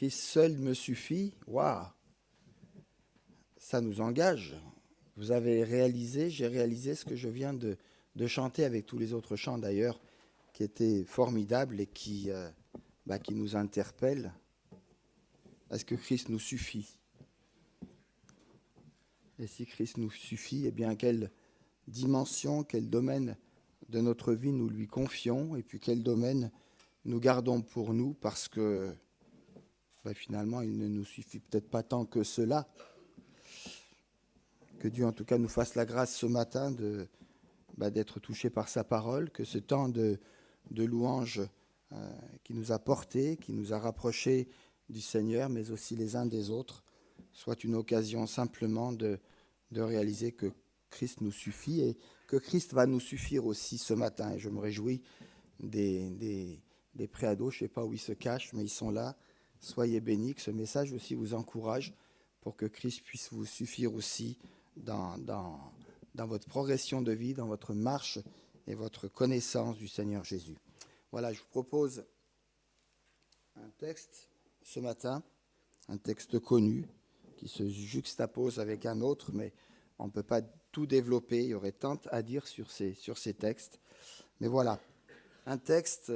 Christ seul me suffit. Waouh, ça nous engage. Vous avez réalisé, j'ai réalisé ce que je viens de chanter avec tous les autres chants d'ailleurs, qui étaient formidables et qui nous interpellent. Est-ce que Christ nous suffit? Et si Christ nous suffit, eh bien, quelle dimension, quel domaine de notre vie nous lui confions, et puis quel domaine nous gardons pour nous, parce que finalement, il ne nous suffit peut-être pas tant que cela. Que Dieu, en tout cas, nous fasse la grâce ce matin d'être touché par sa parole, que ce temps de louange qui nous a portés, qui nous a rapprochés du Seigneur, mais aussi les uns des autres, soit une occasion simplement de réaliser que Christ nous suffit et que Christ va nous suffire aussi ce matin. Et je me réjouis des préados, je ne sais pas où ils se cachent, mais ils sont là. Soyez bénis, que ce message aussi vous encourage pour que Christ puisse vous suffire aussi dans votre progression de vie, dans votre marche et votre connaissance du Seigneur Jésus. Voilà, je vous propose un texte ce matin, un texte connu qui se juxtapose avec un autre, mais on ne peut pas tout développer, il y aurait tant à dire sur ces textes. Mais voilà, un texte,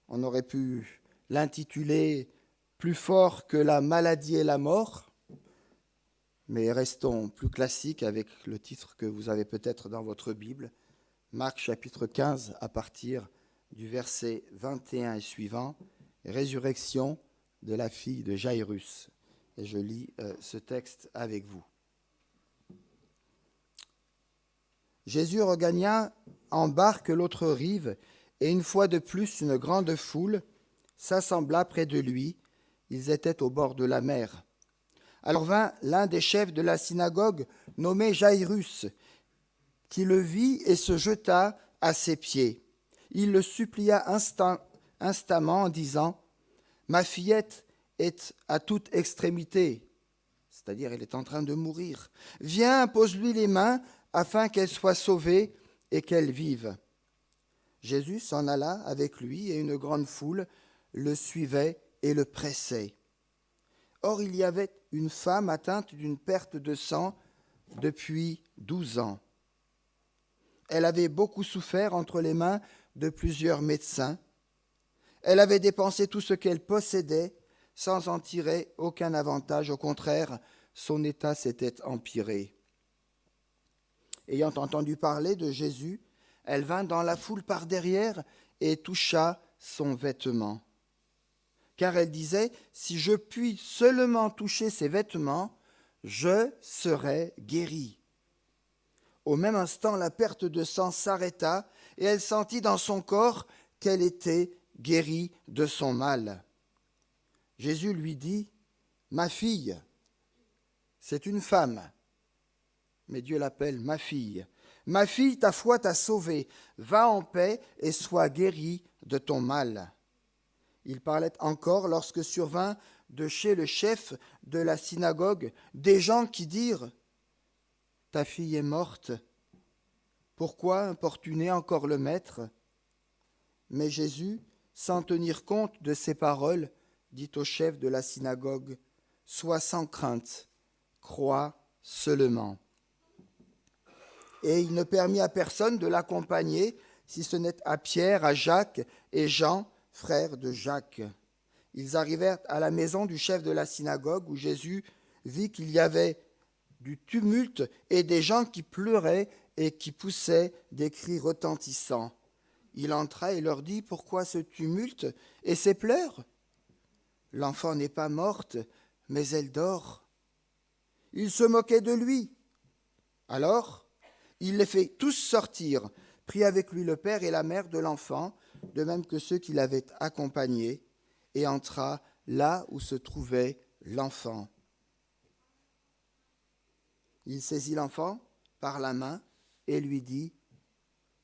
on aurait pu l'intituler « Plus fort que la maladie et la mort », mais restons plus classiques avec le titre que vous avez peut-être dans votre Bible, Marc chapitre 15 à partir du verset 21 et suivant, Résurrection de la fille de Jairus. Et je lis ce texte avec vous. Jésus regagna en barque l'autre rive, et une fois de plus une grande foule s'assembla près de lui. Ils étaient au bord de la mer. Alors vint l'un des chefs de la synagogue, nommé Jairus, qui le vit et se jeta à ses pieds. Il le supplia instamment en disant « Ma fillette est à toute extrémité, c'est-à-dire elle est en train de mourir. Viens, impose-lui les mains afin qu'elle soit sauvée et qu'elle vive. » Jésus s'en alla avec lui et une grande foule le suivait et le pressait. Or, il y avait une femme atteinte d'une perte de sang depuis 12 ans. Elle avait beaucoup souffert entre les mains de plusieurs médecins. Elle avait dépensé tout ce qu'elle possédait sans en tirer aucun avantage. Au contraire, son état s'était empiré. Ayant entendu parler de Jésus, elle vint dans la foule par derrière et toucha son vêtement. Car elle disait, si je puis seulement toucher ses vêtements, je serai guérie. Au même instant, la perte de sang s'arrêta et elle sentit dans son corps qu'elle était guérie de son mal. Jésus lui dit, ma fille, c'est une femme, mais Dieu l'appelle ma fille. Ma fille, ta foi t'a sauvée, va en paix et sois guérie de ton mal. Il parlait encore lorsque survint de chez le chef de la synagogue des gens qui dirent « Ta fille est morte, pourquoi importuner encore le maître ?» Mais Jésus, sans tenir compte de ces paroles, dit au chef de la synagogue « Sois sans crainte, crois seulement. » Et il ne permit à personne de l'accompagner, si ce n'est à Pierre, à Jacques et Jean, frères de Jacques. Ils arrivèrent à la maison du chef de la synagogue où Jésus vit qu'il y avait du tumulte et des gens qui pleuraient et qui poussaient des cris retentissants. Il entra et leur dit « Pourquoi ce tumulte et ces pleurs ? L'enfant n'est pas morte, mais elle dort. » Ils se moquaient de lui. Alors, il les fait tous sortir, prit avec lui le père et la mère de l'enfant, de même que ceux qui l'avaient accompagné, et entra là où se trouvait l'enfant. Il saisit l'enfant par la main et lui dit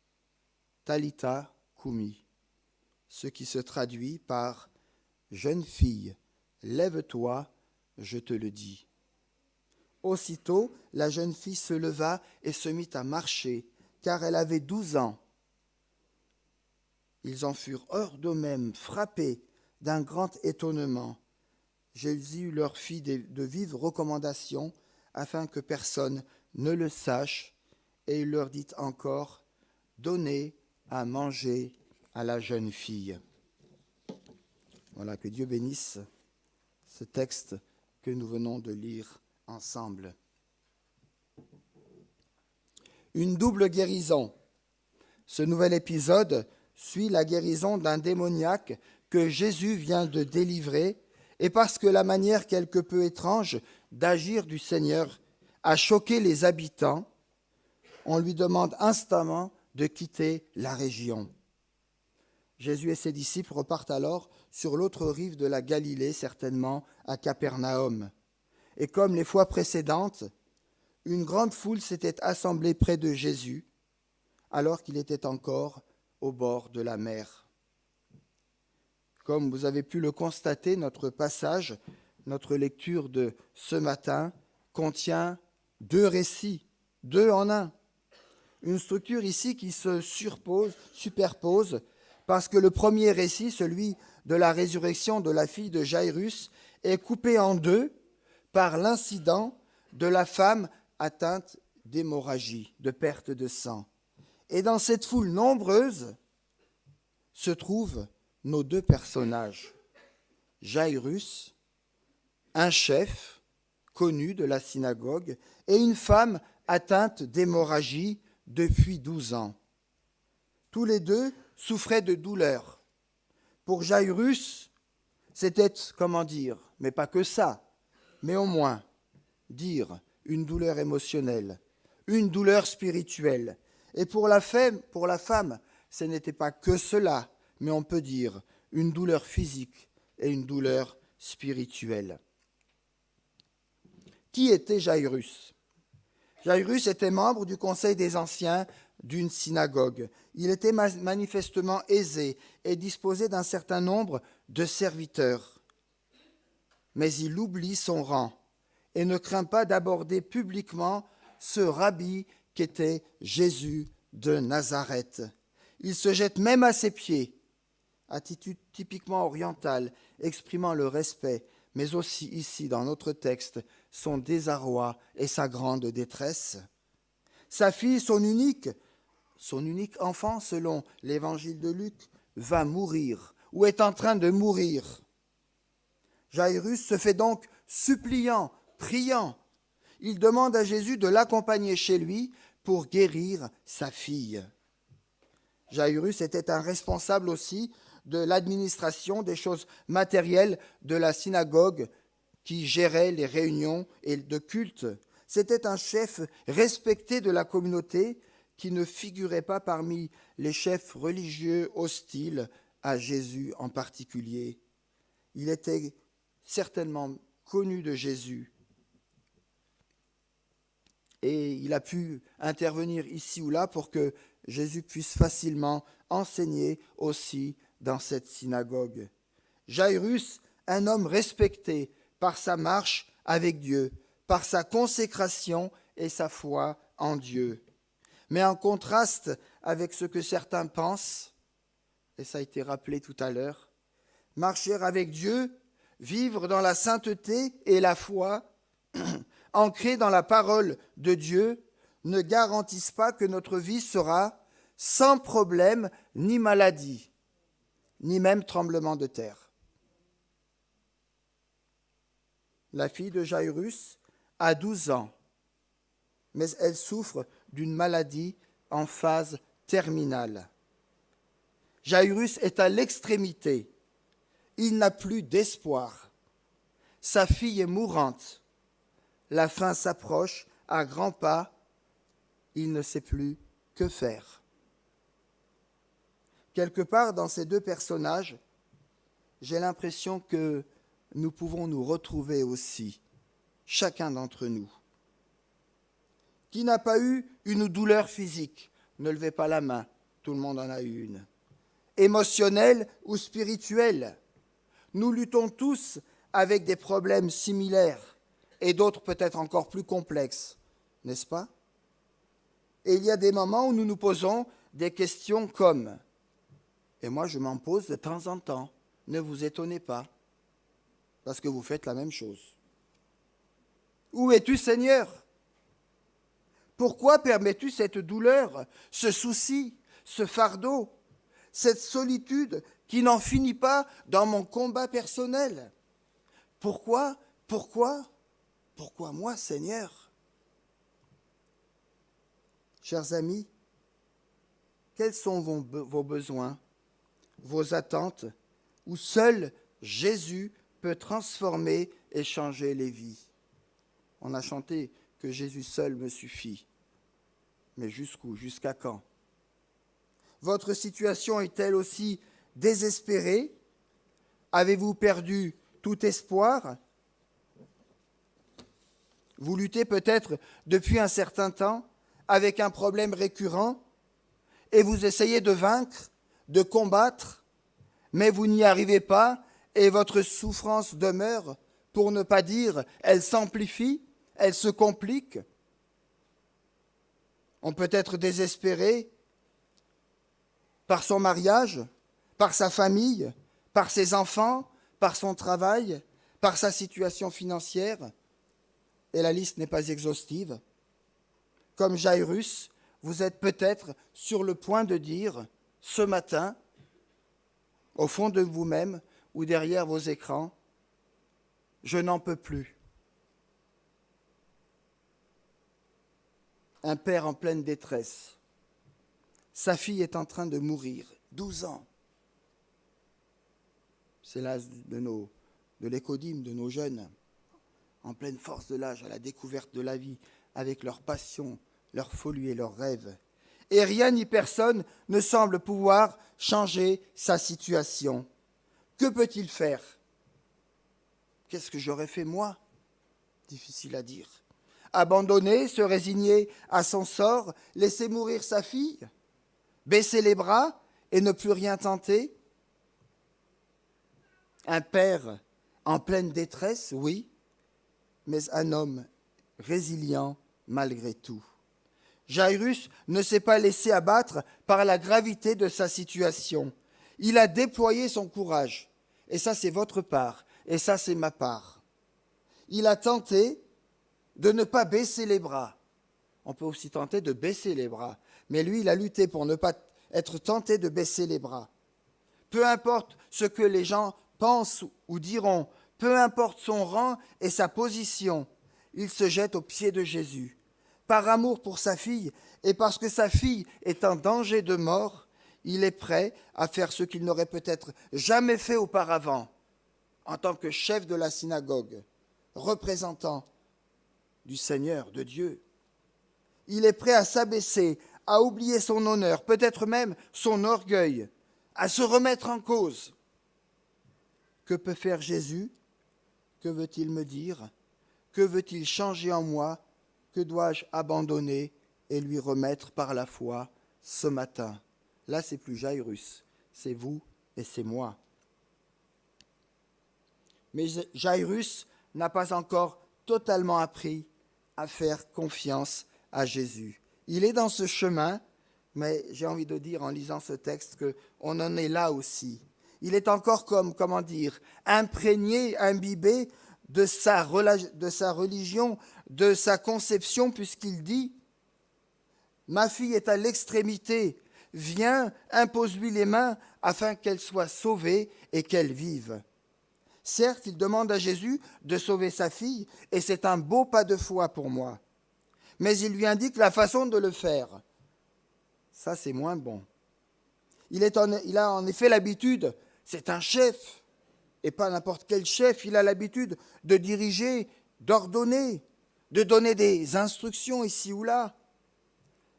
« Talitha Koumi », ce qui se traduit par « Jeune fille, lève-toi, je te le dis ». Aussitôt, la jeune fille se leva et se mit à marcher, car elle avait 12 ans. Ils en furent hors d'eux-mêmes, frappés d'un grand étonnement. Jésus leur fit de vives recommandations afin que personne ne le sache, et il leur dit encore, donnez à manger à la jeune fille. Voilà, que Dieu bénisse ce texte que nous venons de lire ensemble. Une double guérison. Ce nouvel épisode suit la guérison d'un démoniaque que Jésus vient de délivrer, et parce que la manière quelque peu étrange d'agir du Seigneur a choqué les habitants, on lui demande instamment de quitter la région. Jésus et ses disciples repartent alors sur l'autre rive de la Galilée, certainement à Capernaum. Et comme les fois précédentes, une grande foule s'était assemblée près de Jésus, alors qu'il était encore au bord de la mer. Comme vous avez pu le constater, notre passage, notre lecture de ce matin, contient deux récits, deux en un. Une structure ici qui se superpose, parce que le premier récit, celui de la résurrection de la fille de Jairus, est coupé en deux par l'incident de la femme atteinte d'hémorragie, de perte de sang. Et dans cette foule nombreuse se trouvent nos deux personnages. Jairus, un chef connu de la synagogue, et une femme atteinte d'hémorragie depuis 12 ans. Tous les deux souffraient de douleurs. Pour Jairus, c'était, mais pas que ça, mais au moins une douleur émotionnelle, une douleur spirituelle. Et pour la femme, ce n'était pas que cela, mais on peut dire une douleur physique et une douleur spirituelle. Qui était Jairus ? Jairus était membre du conseil des anciens d'une synagogue. Il était manifestement aisé et disposait d'un certain nombre de serviteurs. Mais il oublie son rang et ne craint pas d'aborder publiquement ce rabbi qu'était Jésus de Nazareth. Il se jette même à ses pieds, attitude typiquement orientale, exprimant le respect, mais aussi ici dans notre texte, son désarroi et sa grande détresse. Sa fille, son unique enfant, selon l'évangile de Luc, va mourir ou est en train de mourir. Jairus se fait donc suppliant, priant. Il demande à Jésus de l'accompagner chez lui pour guérir sa fille. Jairus était un responsable aussi de l'administration des choses matérielles de la synagogue qui gérait les réunions et de culte. C'était un chef respecté de la communauté qui ne figurait pas parmi les chefs religieux hostiles à Jésus en particulier. Il était certainement connu de Jésus et il a pu intervenir ici ou là pour que Jésus puisse facilement enseigner aussi dans cette synagogue. Jairus, un homme respecté par sa marche avec Dieu, par sa consécration et sa foi en Dieu. Mais en contraste avec ce que certains pensent, et ça a été rappelé tout à l'heure, marcher avec Dieu, vivre dans la sainteté et la foi, ancré dans la parole de Dieu, ne garantissent pas que notre vie sera sans problème ni maladie, ni même tremblement de terre. La fille de Jairus a 12 ans, mais elle souffre d'une maladie en phase terminale. Jairus est à l'extrémité. Il n'a plus d'espoir. Sa fille est mourante. La fin s'approche à grands pas. Il ne sait plus que faire. Quelque part dans ces deux personnages, j'ai l'impression que nous pouvons nous retrouver aussi, chacun d'entre nous. Qui n'a pas eu une douleur physique ? Ne levez pas la main, tout le monde en a eu une. Émotionnelle ou spirituelle ? Nous luttons tous avec des problèmes similaires et d'autres peut-être encore plus complexes, n'est-ce pas ? Et il y a des moments où nous nous posons des questions comme, et moi je m'en pose de temps en temps, ne vous étonnez pas. parce que vous faites la même chose. Où es-tu, Seigneur? Pourquoi permets-tu cette douleur, ce souci, ce fardeau, cette solitude qui n'en finit pas dans mon combat personnel? Pourquoi moi, Seigneur? Chers amis, quels sont vos besoins, vos attentes, où seul Jésus peut transformer et changer les vies? On a chanté que Jésus seul me suffit. Mais jusqu'où? Jusqu'à quand? Votre situation est-elle aussi désespérée? Avez-vous perdu tout espoir? Vous luttez peut-être depuis un certain temps avec un problème récurrent et vous essayez de vaincre, de combattre, mais vous n'y arrivez pas et votre souffrance demeure, pour ne pas dire elle s'amplifie, elle se complique. On peut être désespéré par son mariage, par sa famille, par ses enfants, par son travail, par sa situation financière. Et la liste n'est pas exhaustive. Comme Jairus, vous êtes peut-être sur le point de dire, ce matin, au fond de vous-même ou derrière vos écrans, je n'en peux plus. Un père en pleine détresse. Sa fille est en train de mourir, 12 ans. C'est l'âge de l'écodyme, de nos jeunes, en pleine force de l'âge, à la découverte de la vie, avec leur passion, leur folie et leurs rêves. Et rien ni personne ne semble pouvoir changer sa situation. Que peut-il faire? Qu'est-ce que j'aurais fait moi? Difficile à dire. Abandonner, se résigner à son sort, laisser mourir sa fille, baisser les bras et ne plus rien tenter? Un père en pleine détresse, oui, mais un homme résilient malgré tout. Jairus ne s'est pas laissé abattre par la gravité de sa situation. Il a déployé son courage. Et ça, c'est votre part. Et ça, c'est ma part. Il a tenté de ne pas baisser les bras. On peut aussi tenter de baisser les bras. Mais lui, il a lutté pour ne pas être tenté de baisser les bras. Peu importe ce que les gens pensent ou diront, peu importe son rang et sa position, il se jette aux pieds de Jésus. Par amour pour sa fille et parce que sa fille est en danger de mort, il est prêt à faire ce qu'il n'aurait peut-être jamais fait auparavant en tant que chef de la synagogue, représentant du Seigneur, de Dieu. Il est prêt à s'abaisser, à oublier son honneur, peut-être même son orgueil, à se remettre en cause. Que peut faire Jésus? Que veut-il me dire? Que veut-il changer en moi? Que dois-je abandonner et lui remettre par la foi ce matin? Là, c'est plus Jairus, c'est vous et c'est moi. Mais Jairus n'a pas encore totalement appris à faire confiance à Jésus. Il est dans ce chemin, mais j'ai envie de dire en lisant ce texte qu'on en est là aussi. Il est encore imprégné, imbibé de sa religion, de sa conception, puisqu'il dit « Ma fille est à l'extrémité, viens, impose-lui les mains afin qu'elle soit sauvée et qu'elle vive. » Certes, il demande à Jésus de sauver sa fille, et c'est un beau pas de foi pour moi. Mais il lui indique la façon de le faire. Ça, c'est moins bon. Il a en effet l'habitude, c'est un chef, et pas n'importe quel chef, il a l'habitude de diriger, d'ordonner, de donner des instructions ici ou là.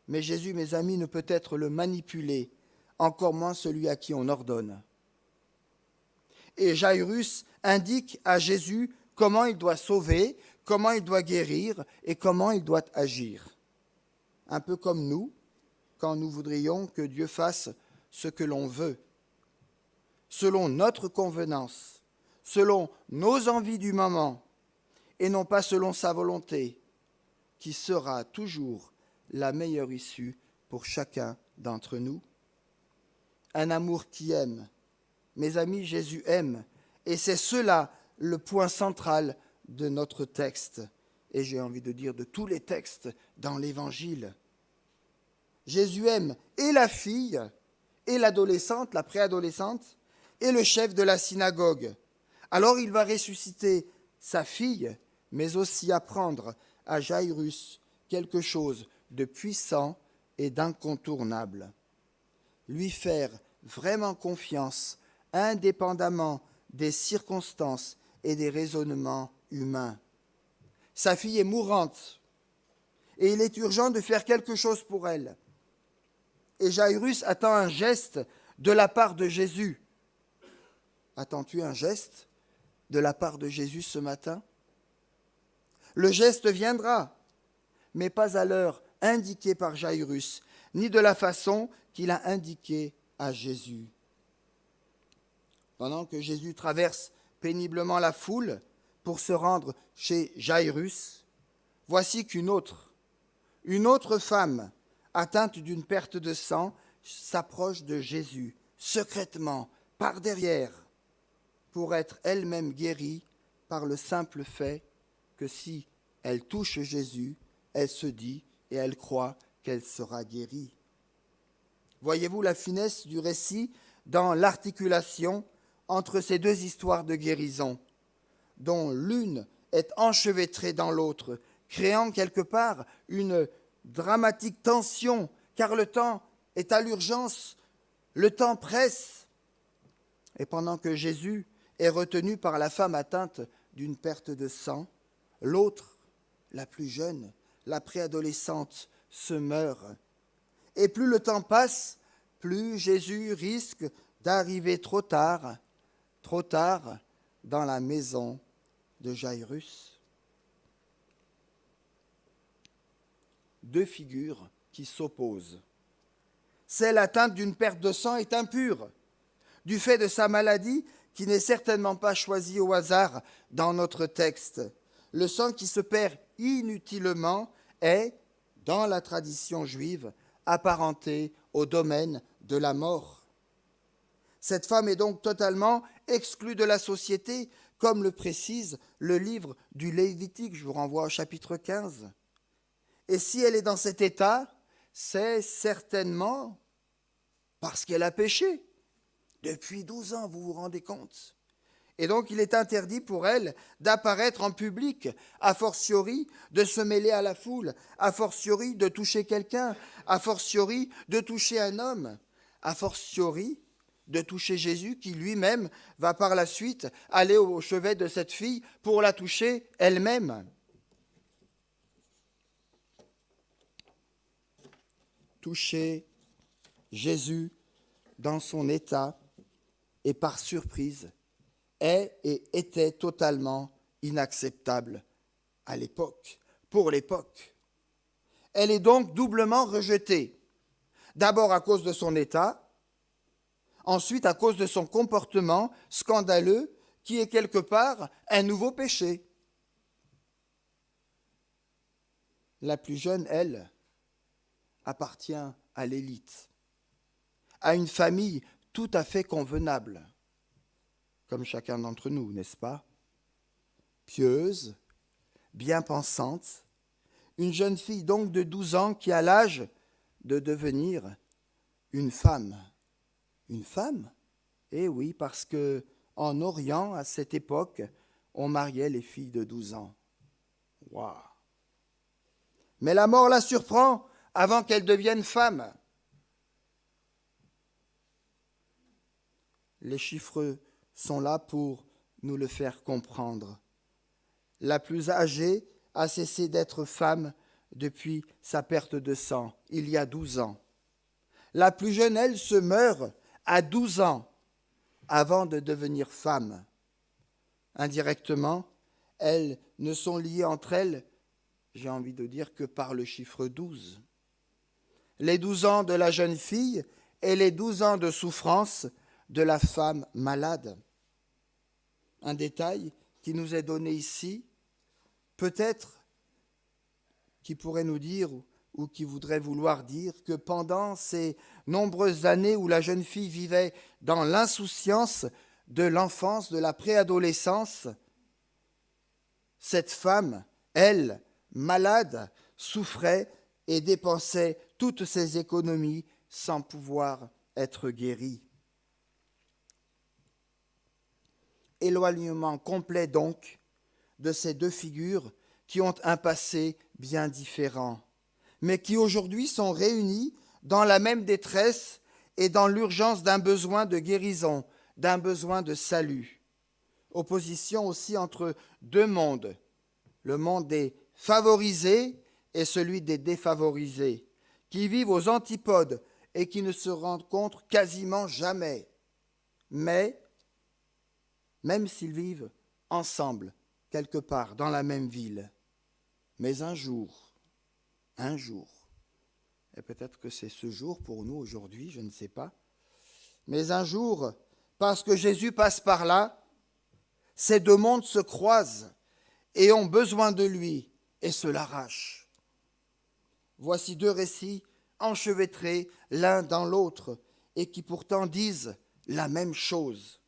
Mais Jésus, mes amis, ne peut être le manipuler, encore moins celui à qui on ordonne. Et Jairus indique à Jésus comment il doit sauver, comment il doit guérir et comment il doit agir. Un peu comme nous, quand nous voudrions que Dieu fasse ce que l'on veut, selon notre convenance, selon nos envies du moment, et non pas selon sa volonté, qui sera toujours la meilleure issue pour chacun d'entre nous. Un amour qui aime. Mes amis, Jésus aime, et c'est cela le point central de notre texte, et j'ai envie de dire de tous les textes dans l'Évangile. Jésus aime et la fille, et l'adolescente, la préadolescente, et le chef de la synagogue. Alors il va ressusciter sa fille, mais aussi apprendre à Jairus quelque chose de puissant et d'incontournable. Lui faire vraiment confiance, indépendamment des circonstances et des raisonnements humains. Sa fille est mourante, et il est urgent de faire quelque chose pour elle. Et Jairus attend un geste de la part de Jésus. Attends-tu un geste de la part de Jésus ce matin? Le geste viendra, mais pas à l'heure indiquée par Jairus, ni de la façon qu'il a indiquée à Jésus. Pendant que Jésus traverse péniblement la foule pour se rendre chez Jairus, voici qu'une autre femme, atteinte d'une perte de sang, s'approche de Jésus, secrètement, par derrière, pour être elle-même guérie par le simple fait que si elle touche Jésus, elle se dit et elle croit qu'elle sera guérie. Voyez-vous la finesse du récit dans l'articulation entre ces deux histoires de guérison, dont l'une est enchevêtrée dans l'autre, créant quelque part une dramatique tension, car le temps est à l'urgence, le temps presse. Et pendant que Jésus est retenu par la femme atteinte d'une perte de sang, l'autre, la plus jeune, la préadolescente, se meurt. Et plus le temps passe, plus Jésus risque d'arriver trop tard dans la maison de Jairus. Deux figures qui s'opposent. Celle atteinte d'une perte de sang est impure, du fait de sa maladie qui n'est certainement pas choisie au hasard dans notre texte. Le sang qui se perd inutilement est, dans la tradition juive, apparenté au domaine de la mort. Cette femme est donc totalement exclue de la société, comme le précise le livre du Lévitique. Je vous renvoie au chapitre 15. Et si elle est dans cet état, c'est certainement parce qu'elle a péché. Depuis 12 ans, vous vous rendez compte? Et donc il est interdit pour elle d'apparaître en public, a fortiori de se mêler à la foule, a fortiori de toucher quelqu'un, a fortiori de toucher un homme, a fortiori de toucher Jésus qui lui-même va par la suite aller au chevet de cette fille pour la toucher elle-même. Toucher Jésus dans son état et par surprise est et était totalement inacceptable à l'époque, pour l'époque. Elle est donc doublement rejetée, d'abord à cause de son état, ensuite à cause de son comportement scandaleux qui est quelque part un nouveau péché. La plus jeune, elle, appartient à l'élite, à une famille tout à fait convenable, comme chacun d'entre nous, n'est-ce pas? Pieuse, bien pensante, une jeune fille donc de 12 ans qui a l'âge de devenir une femme. Une femme? Eh oui, parce que en Orient, à cette époque, on mariait les filles de 12 ans. Waouh! Mais la mort la surprend avant qu'elle devienne femme. Les chiffres sont là pour nous le faire comprendre. La plus âgée a cessé d'être femme depuis sa perte de sang, il y a 12 ans. La plus jeune, elle, se meurt à 12 ans avant de devenir femme. Indirectement, elles ne sont liées entre elles, j'ai envie de dire, que par le chiffre 12. Les 12 ans de la jeune fille et les 12 ans de souffrance de la femme malade. Un détail qui nous est donné ici, peut-être qui pourrait nous dire ou qui voudrait vouloir dire que pendant ces nombreuses années où la jeune fille vivait dans l'insouciance de l'enfance, de la préadolescence, cette femme, elle, malade, souffrait et dépensait toutes ses économies sans pouvoir être guérie. Éloignement complet donc de ces deux figures qui ont un passé bien différent, mais qui aujourd'hui sont réunies dans la même détresse et dans l'urgence d'un besoin de guérison, d'un besoin de salut. Opposition aussi entre deux mondes, le monde des favorisés et celui des défavorisés, qui vivent aux antipodes et qui ne se rencontrent quasiment jamais. Mais, même s'ils vivent ensemble, quelque part dans la même ville, mais un jour, et peut-être que c'est ce jour pour nous aujourd'hui, je ne sais pas, mais un jour, parce que Jésus passe par là, ces deux mondes se croisent et ont besoin de lui et se l'arrachent. Voici deux récits enchevêtrés l'un dans l'autre et qui pourtant disent la même chose.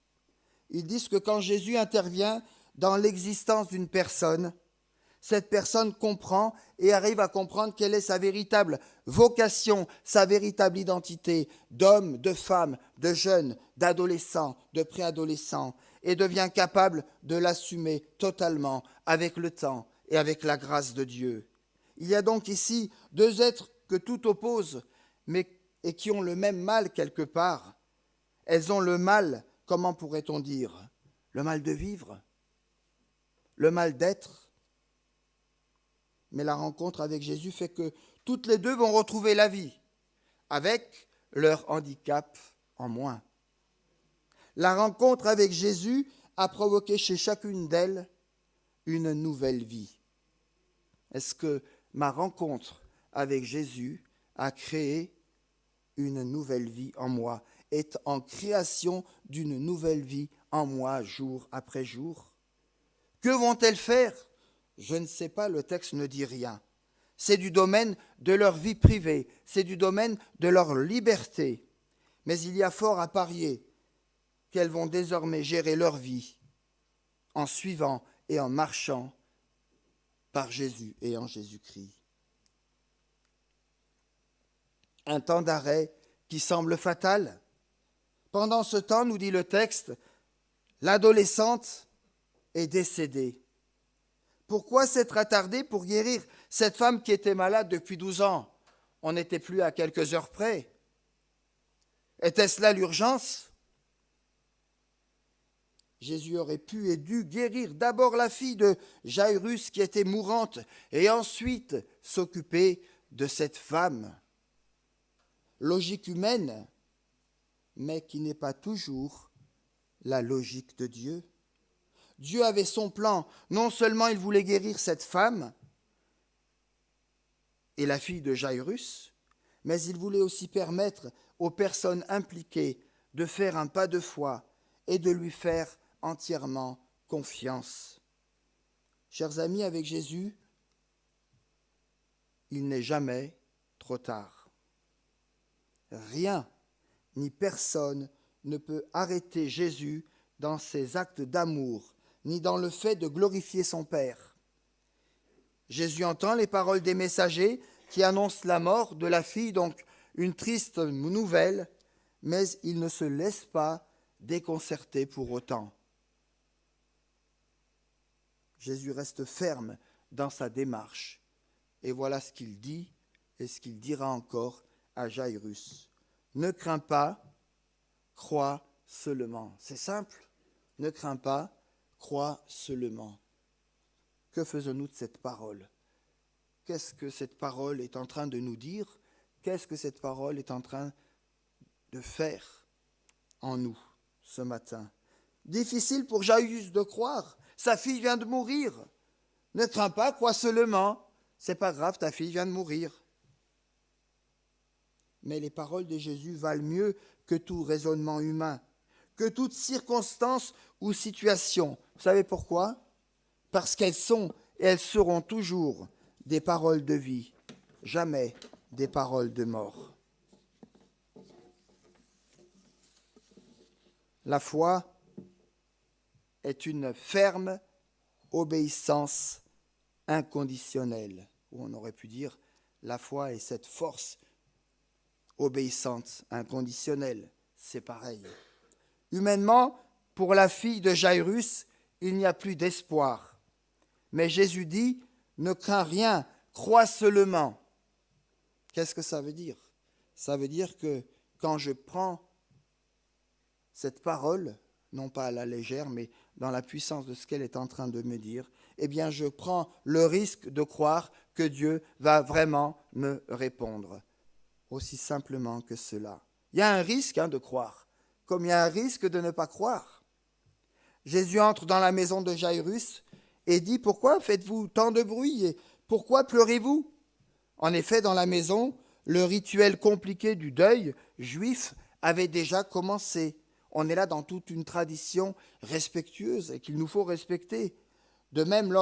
Ils disent que quand Jésus intervient dans l'existence d'une personne, cette personne comprend et arrive à comprendre quelle est sa véritable vocation, sa véritable identité d'homme, de femme, de jeune, d'adolescent, de préadolescent, et devient capable de l'assumer totalement avec le temps et avec la grâce de Dieu. Il y a donc ici deux êtres que tout oppose, mais et qui ont le même mal quelque part. Elles ont le mal, comment pourrait-on dire? Le mal de vivre, le mal d'être. Mais la rencontre avec Jésus fait que toutes les deux vont retrouver la vie, avec leur handicap en moins. La rencontre avec Jésus a provoqué chez chacune d'elles une nouvelle vie. Est-ce que ma rencontre avec Jésus a créé une nouvelle vie en moi, est en création d'une nouvelle vie en moi jour après jour? Que vont-elles faire? Je ne sais pas, le texte ne dit rien. C'est du domaine de leur vie privée, c'est du domaine de leur liberté. Mais il y a fort à parier qu'elles vont désormais gérer leur vie en suivant et en marchant par Jésus et en Jésus-Christ. Un temps d'arrêt qui semble fatal. Pendant ce temps, nous dit le texte, l'adolescente est décédée. Pourquoi s'être attardé pour guérir cette femme qui était malade depuis 12 ans? On n'était plus à quelques heures près. Était-ce là l'urgence? Jésus aurait pu et dû guérir d'abord la fille de Jairus qui était mourante et ensuite s'occuper de cette femme. Logique humaine, mais qui n'est pas toujours la logique de Dieu. Dieu avait son plan. Non seulement il voulait guérir cette femme et la fille de Jairus, mais il voulait aussi permettre aux personnes impliquées de faire un pas de foi et de lui faire entièrement confiance. Chers amis, avec Jésus, il n'est jamais trop tard. Rien ni personne ne peut arrêter Jésus dans ses actes d'amour, ni dans le fait de glorifier son Père. Jésus entend les paroles des messagers qui annoncent la mort de la fille, donc une triste nouvelle, mais il ne se laisse pas déconcerter pour autant. Jésus reste ferme dans sa démarche. Et voilà ce qu'il dit et ce qu'il dira encore à Jairus. Ne crains pas, crois seulement. C'est simple. Ne crains pas, crois seulement. Que faisons-nous de cette parole? Qu'est-ce que cette parole est en train de nous dire? Qu'est-ce que cette parole est en train de faire en nous ce matin? Difficile pour Jairus de croire. Sa fille vient de mourir. Ne crains pas, crois seulement. C'est pas grave, ta fille vient de mourir. Mais les paroles de Jésus valent mieux que tout raisonnement humain, que toute circonstance ou situation. Vous savez pourquoi? Parce qu'elles sont et elles seront toujours des paroles de vie, jamais des paroles de mort. La foi est une ferme obéissance inconditionnelle. Ou on aurait pu dire, la foi est cette force obéissante, inconditionnelle. C'est pareil. Humainement, pour la fille de Jairus, il n'y a plus d'espoir. Mais Jésus dit, ne crains rien, crois seulement. Qu'est-ce que ça veut dire? Ça veut dire que quand je prends cette parole, non pas à la légère, mais dans la puissance de ce qu'elle est en train de me dire, eh bien je prends le risque de croire que Dieu va vraiment me répondre. Aussi simplement que cela. Il y a un risque de croire, comme il y a un risque de ne pas croire. Jésus entre dans la maison de Jairus et dit, pourquoi faites-vous tant de bruit et pourquoi pleurez-vous? En effet, dans la maison, le rituel compliqué du deuil juif avait déjà commencé. On est là dans toute une tradition respectueuse et qu'il nous faut respecter. De même,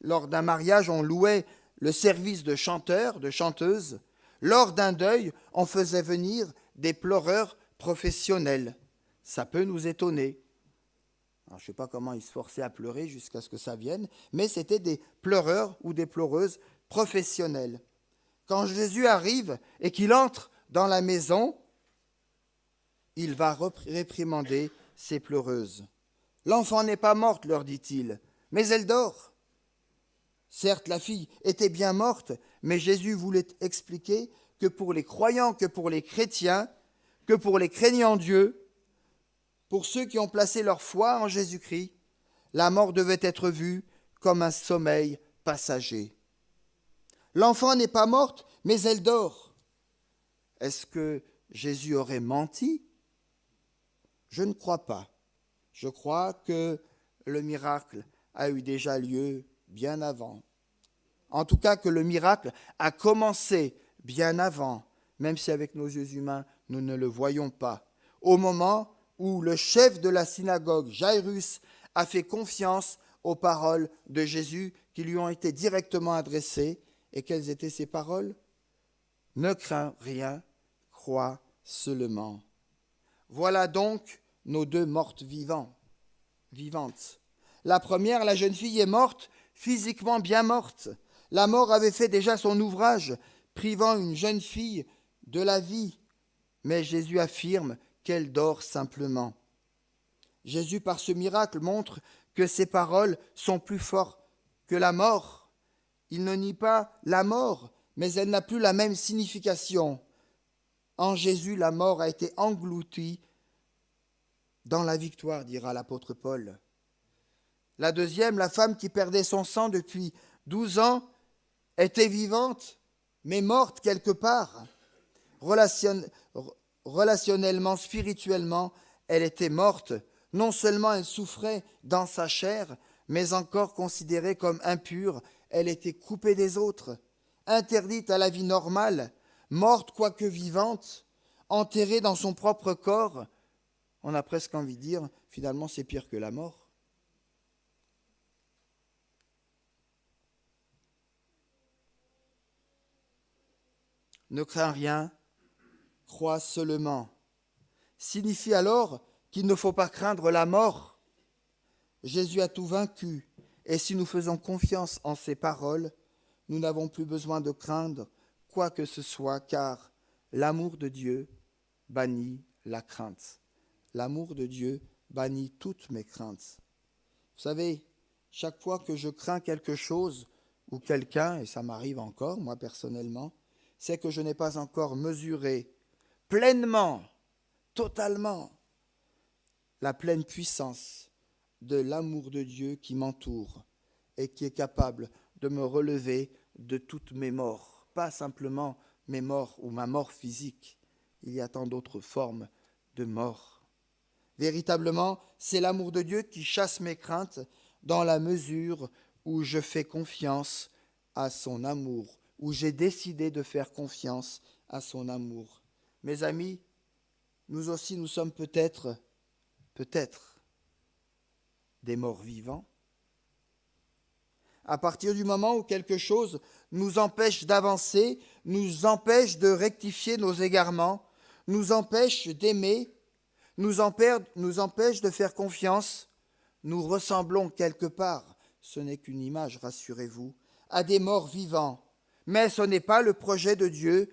lors d'un mariage, on louait le service de chanteurs, de chanteuses. Lors d'un deuil, on faisait venir des pleureurs professionnels. Ça peut nous étonner. Alors, je ne sais pas comment ils se forçaient à pleurer jusqu'à ce que ça vienne, mais c'était des pleureurs ou des pleureuses professionnelles. Quand Jésus arrive et qu'il entre dans la maison, il va réprimander ces pleureuses. L'enfant n'est pas morte, leur dit-il, mais elle dort. Certes, la fille était bien morte, mais Jésus voulait expliquer que pour les croyants, que pour les chrétiens, que pour les craignants Dieu, pour ceux qui ont placé leur foi en Jésus-Christ, la mort devait être vue comme un sommeil passager. L'enfant n'est pas morte, mais elle dort. Est-ce que Jésus aurait menti? Je ne crois pas. Je crois que le miracle a eu déjà lieu bien avant. En tout cas, que le miracle a commencé bien avant, même si avec nos yeux humains, nous ne le voyons pas. Au moment où le chef de la synagogue, Jairus, a fait confiance aux paroles de Jésus qui lui ont été directement adressées. Et quelles étaient ces paroles? Ne crains rien, crois seulement. Voilà donc nos deux mortes vivantes. La première, la jeune fille est morte, physiquement bien morte. La mort avait fait déjà son ouvrage, privant une jeune fille de la vie. Mais Jésus affirme qu'elle dort simplement. Jésus, par ce miracle, montre que ses paroles sont plus fortes que la mort. Il ne nie pas la mort, mais elle n'a plus la même signification. En Jésus, la mort a été engloutie dans la victoire, dira l'apôtre Paul. La deuxième, la femme qui perdait son sang depuis 12 ans, était vivante, mais morte quelque part. Relationnellement, spirituellement, elle était morte. Non seulement elle souffrait dans sa chair, mais encore considérée comme impure, elle était coupée des autres, interdite à la vie normale, morte quoique vivante, enterrée dans son propre corps. On a presque envie de dire, finalement, c'est pire que la mort. Ne crains rien, crois seulement. Signifie alors qu'il ne faut pas craindre la mort. Jésus a tout vaincu, et si nous faisons confiance en ses paroles, nous n'avons plus besoin de craindre quoi que ce soit, car l'amour de Dieu bannit la crainte. L'amour de Dieu bannit toutes mes craintes. Vous savez, chaque fois que je crains quelque chose ou quelqu'un, et ça m'arrive encore, moi personnellement, c'est que je n'ai pas encore mesuré pleinement, totalement, la pleine puissance de l'amour de Dieu qui m'entoure et qui est capable de me relever de toutes mes morts. Pas simplement mes morts ou ma mort physique. Il y a tant d'autres formes de mort. Véritablement, c'est l'amour de Dieu qui chasse mes craintes dans la mesure où je fais confiance à son amour, où j'ai décidé de faire confiance à son amour. Mes amis, nous aussi, nous sommes peut-être des morts vivants. À partir du moment où quelque chose nous empêche d'avancer, nous empêche de rectifier nos égarements, nous empêche d'aimer, nous empêche de faire confiance, nous ressemblons quelque part, ce n'est qu'une image, rassurez-vous, à des morts vivants. Mais ce n'est pas le projet de Dieu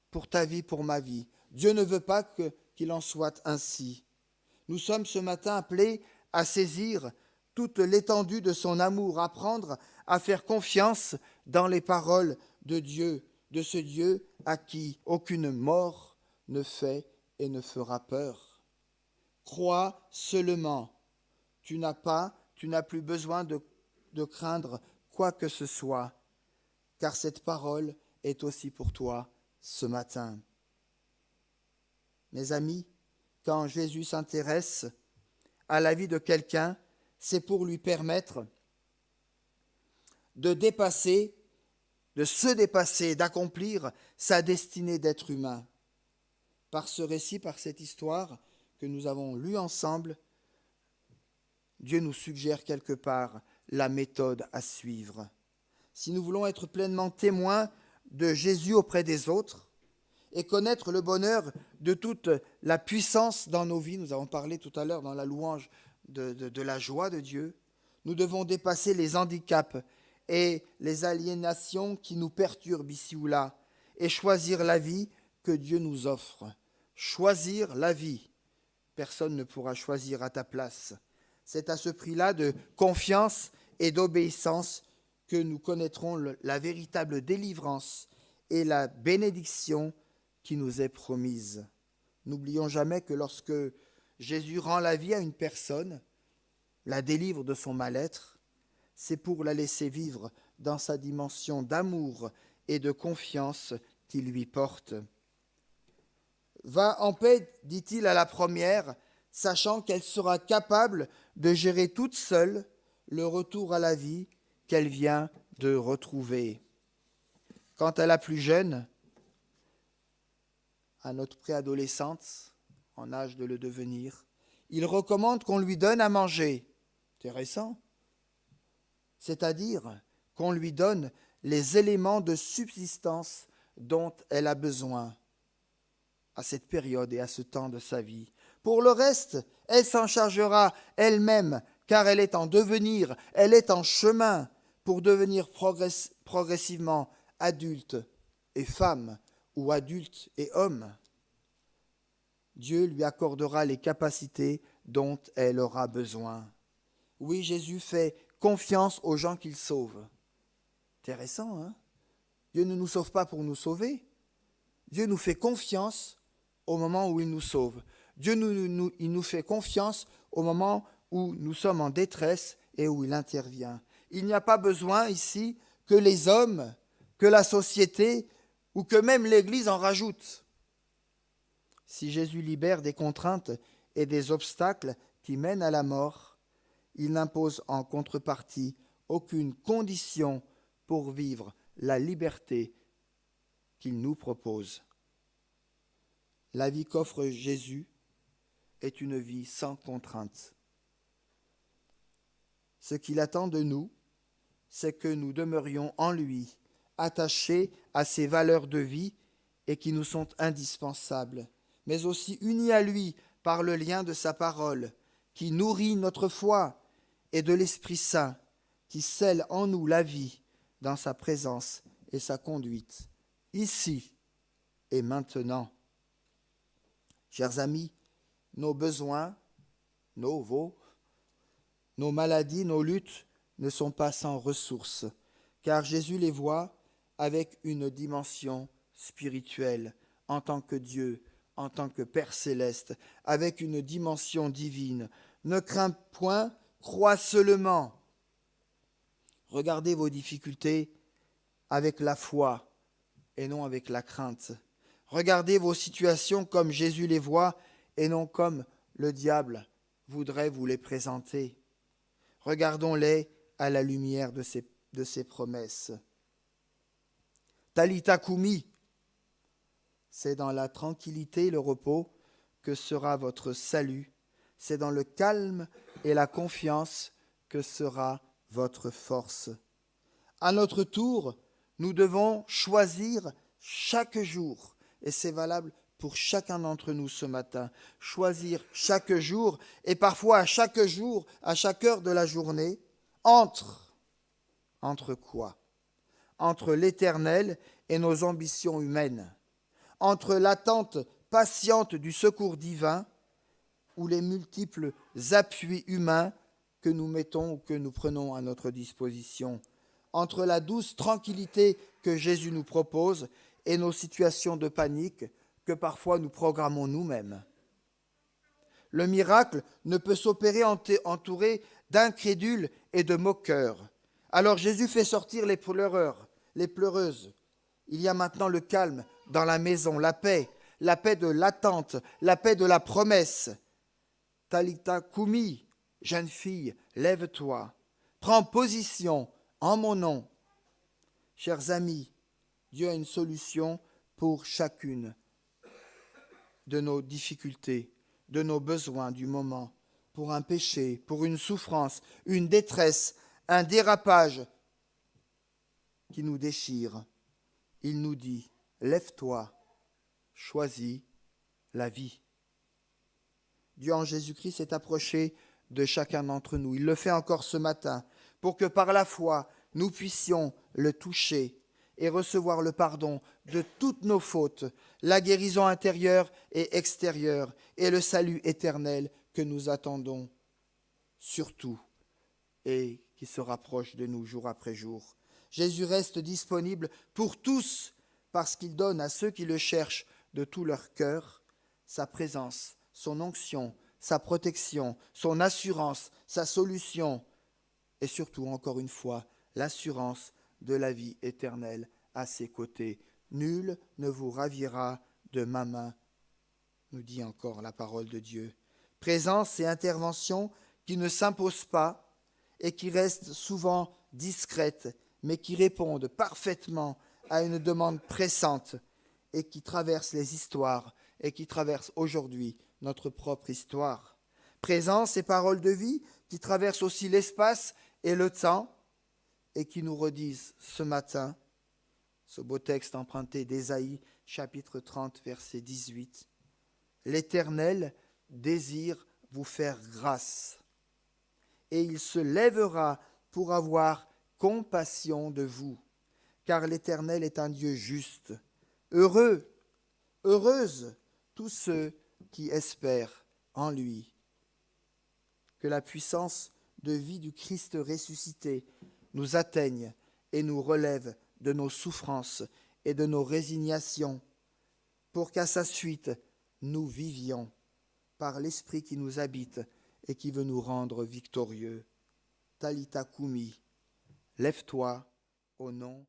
pour ta vie, pour ma vie. Dieu ne veut pas qu'il en soit ainsi. Nous sommes ce matin appelés à saisir toute l'étendue de son amour, apprendre à faire confiance dans les paroles de Dieu, de ce Dieu à qui aucune mort ne fait et ne fera peur. Crois seulement. Tu n'as plus besoin de craindre quoi que ce soit, car cette parole est aussi pour toi ce matin. Mes amis, quand Jésus s'intéresse à la vie de quelqu'un, c'est pour lui permettre de se dépasser, d'accomplir sa destinée d'être humain. Par ce récit, par cette histoire que nous avons lue ensemble, Dieu nous suggère quelque part la méthode à suivre. Si nous voulons être pleinement témoins de Jésus auprès des autres et connaître le bonheur de toute la puissance dans nos vies, nous avons parlé tout à l'heure dans la louange de la joie de Dieu, nous devons dépasser les handicaps et les aliénations qui nous perturbent ici ou là et choisir la vie que Dieu nous offre. Choisir la vie. Personne ne pourra choisir à ta place. C'est à ce prix-là de confiance et d'obéissance que nous connaîtrons la véritable délivrance et la bénédiction qui nous est promise. N'oublions jamais que lorsque Jésus rend la vie à une personne, la délivre de son mal-être, c'est pour la laisser vivre dans sa dimension d'amour et de confiance qu'il lui porte. Va en paix, dit-il à la première, sachant qu'elle sera capable de gérer toute seule le retour à la vie qu'elle vient de retrouver. Quant à la plus jeune, à notre préadolescente, en âge de le devenir, il recommande qu'on lui donne à manger. Intéressant. C'est-à-dire qu'on lui donne les éléments de subsistance dont elle a besoin à cette période et à ce temps de sa vie. Pour le reste, elle s'en chargera elle-même, car elle est en devenir, elle est en chemin pour devenir progressivement adulte et femme, ou adulte et homme. Dieu lui accordera les capacités dont elle aura besoin. Oui, Jésus fait confiance aux gens qu'il sauve. Intéressant, hein? Dieu ne nous sauve pas pour nous sauver. Dieu nous fait confiance au moment où il nous sauve. Dieu il nous fait confiance au moment où nous sommes en détresse et où il intervient. Il n'y a pas besoin ici que les hommes, que la société ou que même l'Église en rajoute. Si Jésus libère des contraintes et des obstacles qui mènent à la mort, il n'impose en contrepartie aucune condition pour vivre la liberté qu'il nous propose. La vie qu'offre Jésus est une vie sans contrainte. Ce qu'il attend de nous, c'est que nous demeurions en lui, attachés à ses valeurs de vie et qui nous sont indispensables, mais aussi unis à lui par le lien de sa parole, qui nourrit notre foi, et de l'Esprit Saint, qui scelle en nous la vie dans sa présence et sa conduite, ici et maintenant. Chers amis, nos besoins, vos, nos maladies, nos luttes ne sont pas sans ressources, car Jésus les voit avec une dimension spirituelle, en tant que Dieu, en tant que Père céleste, avec une dimension divine. Ne crains point, crois seulement. Regardez vos difficultés avec la foi et non avec la crainte. Regardez vos situations comme Jésus les voit et non comme le diable voudrait vous les présenter. Regardons-les à la lumière de ses promesses. Talitha Koumi, c'est dans la tranquillité et le repos que sera votre salut. C'est dans le calme et la confiance que sera votre force. À notre tour, nous devons choisir chaque jour, et c'est valable pour chacun d'entre nous ce matin. Choisir chaque jour, et parfois à chaque jour, à chaque heure de la journée, entre quoi? Entre l'Éternel et nos ambitions humaines, entre l'attente patiente du secours divin ou les multiples appuis humains que nous mettons ou que nous prenons à notre disposition, entre la douce tranquillité que Jésus nous propose et nos situations de panique que parfois nous programmons nous-mêmes. Le miracle ne peut s'opérer entouré d'incrédules et de moqueurs. Alors Jésus fait sortir les pleureurs, les pleureuses. Il y a maintenant le calme dans la maison, la paix de l'attente, la paix de la promesse. Talitha Koumi, jeune fille, lève-toi, prends position en mon nom. Chers amis, Dieu a une solution pour chacune de nos difficultés, de nos besoins du moment, pour un péché, pour une souffrance, une détresse, un dérapage qui nous déchire. Il nous dit, lève-toi, choisis la vie. Dieu en Jésus-Christ s'est approché de chacun d'entre nous. Il le fait encore ce matin pour que par la foi, nous puissions le toucher et recevoir le pardon de toutes nos fautes, la guérison intérieure et extérieure et le salut éternel que nous attendons surtout et qui se rapproche de nous jour après jour. Jésus reste disponible pour tous parce qu'il donne à ceux qui le cherchent de tout leur cœur sa présence, son onction, sa protection, son assurance, sa solution et surtout, encore une fois, l'assurance de la vie éternelle à ses côtés. Nul ne vous ravira de ma main, nous dit encore la parole de Dieu. Présence et intervention qui ne s'imposent pas et qui restent souvent discrètes, mais qui répondent parfaitement à une demande pressante et qui traversent les histoires et qui traversent aujourd'hui notre propre histoire. Présence et paroles de vie qui traversent aussi l'espace et le temps et qui nous redisent ce matin, ce beau texte emprunté d'Ésaïe, chapitre 30, verset 18. L'Éternel désire vous faire grâce et il se lèvera pour avoir compassion de vous, car l'Éternel est un Dieu juste. Heureux, heureuses tous ceux qui espèrent en lui. Que la puissance de vie du Christ ressuscité nous atteigne et nous relève de nos souffrances et de nos résignations, pour qu'à sa suite, nous vivions par l'Esprit qui nous habite et qui veut nous rendre victorieux. Talitha Koumi, lève-toi au nom